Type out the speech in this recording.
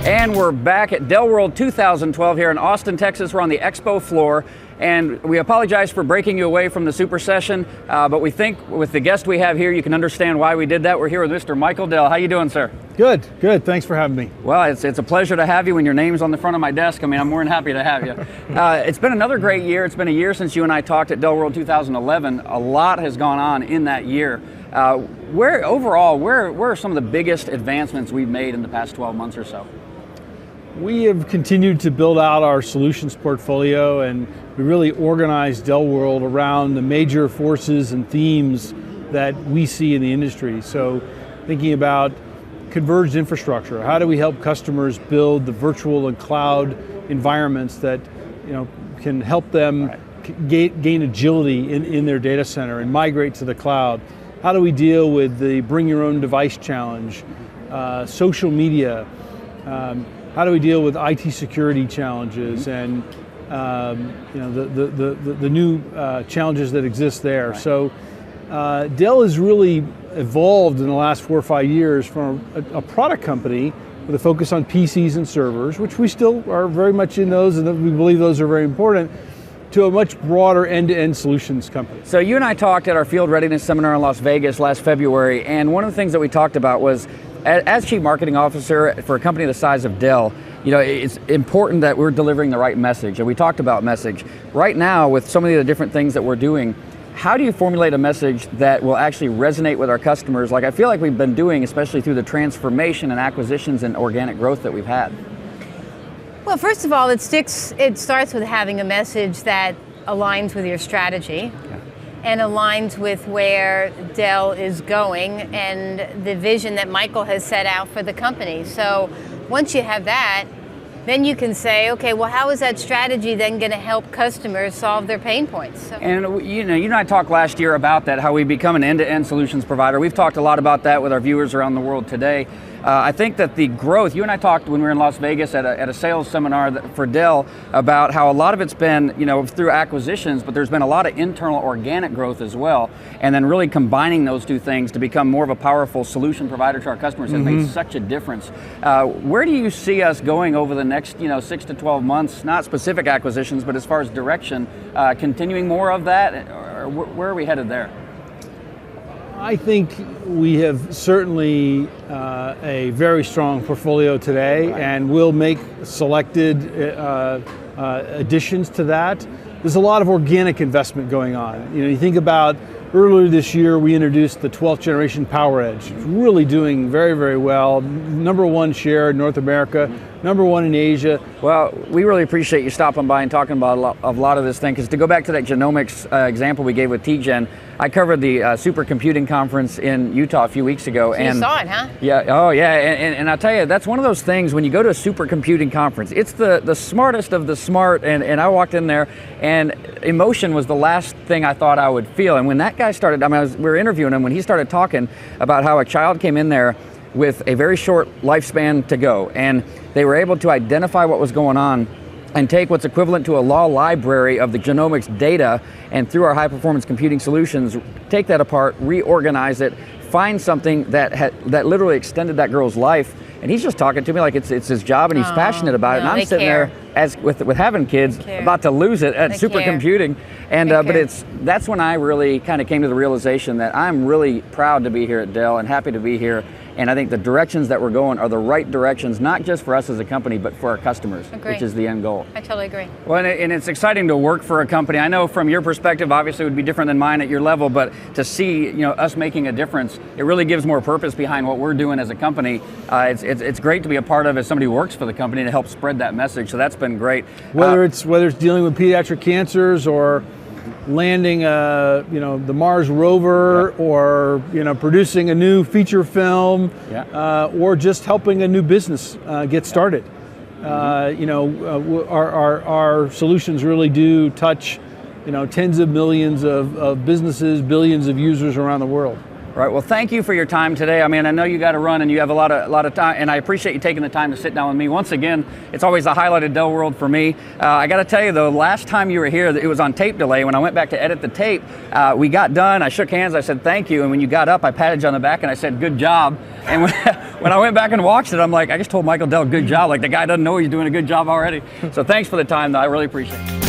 And we're back at Dell World 2012 here in Austin, Texas. We're on the expo floor, and we apologize for breaking you away from the super session, but we think with the guest we have here, you can understand why we did that. We're here with Mr. Michael Dell. How you doing, sir? Good, good. Thanks for having me. Well, it's a pleasure to have you when your name's on the front of my desk. I mean, I'm more than happy to have you. It's been another great year. It's been a year since you and I talked at Dell World 2011. A lot has gone on in that year. Where are some of the biggest advancements we've made in the past 12 months or so? We have continued to build out our solutions portfolio, and we really organized Dell World around the major forces and themes that we see in the industry. So thinking about converged infrastructure, how do we help customers build the virtual and cloud environments that can help them gain agility in their data center and migrate to the cloud? How do we deal with the bring your own device challenge, social media, how do we deal with IT security challenges and the new challenges that exist there? Right. So Dell has really evolved in the last 4 or 5 years from a product company with a focus on PCs and servers, which we still are very much in those, and we believe those are very important, to a much broader end-to-end solutions company. So you and I talked at our field readiness seminar in Las Vegas last February, and one of the things that we talked about was, as Chief Marketing Officer for a company the size of Dell, it's important that we're delivering the right message, and we talked about message. Right now, with so many of the different things that we're doing, how do you formulate a message that will actually resonate with our customers, like I feel like we've been doing, especially through the transformation and acquisitions and organic growth that we've had? Well, first of all, it starts with having a message that aligns with your strategy. Okay. And aligns with where Dell is going and the vision that Michael has set out for the company. So once you have that, then you can say, okay, well, how is that strategy then going to help customers solve their pain points? So. And you and I talked last year about that, how we become an end-to-end solutions provider. We've talked a lot about that with our viewers around the world today. I think that the growth, you and I talked when we were in Las Vegas at a sales seminar for Dell about how a lot of it's been, through acquisitions, but there's been a lot of internal organic growth as well. And then really combining those two things to become more of a powerful solution provider to our customers has made such a difference. Where do you see us going over the next, 6 to 12 months? Not specific acquisitions, but as far as direction, continuing more of that, or where are we headed there? I think we have certainly a very strong portfolio today, and we'll make selected additions to that. There's a lot of organic investment going on. You think about earlier this year, we introduced the 12th generation PowerEdge. It's really doing very, very well. #1 share in North America, #1 in Asia. Well, we really appreciate you stopping by and talking about a lot of this thing, because to go back to that genomics example we gave with TGen, I covered the supercomputing conference in Utah a few weeks ago. So you saw it, huh? Yeah, oh yeah, and I'll tell you, that's one of those things when you go to a supercomputing conference, it's the smartest of the smart, and I walked in there, and emotion was the last thing I thought I would feel. And when that guy started, we were interviewing him, when he started talking about how a child came in there with a very short lifespan to go, and they were able to identify what was going on and take what's equivalent to a law library of the genomics data, and through our high performance computing solutions, take that apart, reorganize it, find something that literally extended that girl's life. And he's just talking to me like it's his job, and he's passionate about it. And I'm sitting there, as with having kids, about to lose it at supercomputing. And but that's when I really kind of came to the realization that I'm really proud to be here at Dell and happy to be here. And I think the directions that we're going are the right directions, not just for us as a company, but for our customers, which is the end goal. I totally agree. Well, and it's exciting to work for a company. I know from your perspective, obviously it would be different than mine at your level, but to see us making a difference, it really gives more purpose behind what we're doing as a company. It's great to be a part of as somebody who works for the company to help spread that message. So that's been great. Whether it's dealing with pediatric cancers or landing the Mars rover, or producing a new feature film, or just helping a new business get started. Our solutions really do touch tens of millions of businesses, billions of users around the world. Right. Well, thank you for your time today. I mean, I know you got to run and you have a lot of time, and I appreciate you taking the time to sit down with me. Once again, it's always a highlight of Dell World for me. I got to tell you though, last time you were here, it was on tape delay. When I went back to edit the tape, we got done. I shook hands. I said thank you, and when you got up, I patted you on the back and I said good job. And when I went back and watched it, I'm like, I just told Michael Dell, good job. Like the guy doesn't know he's doing a good job already. So thanks for the time, though. I really appreciate it.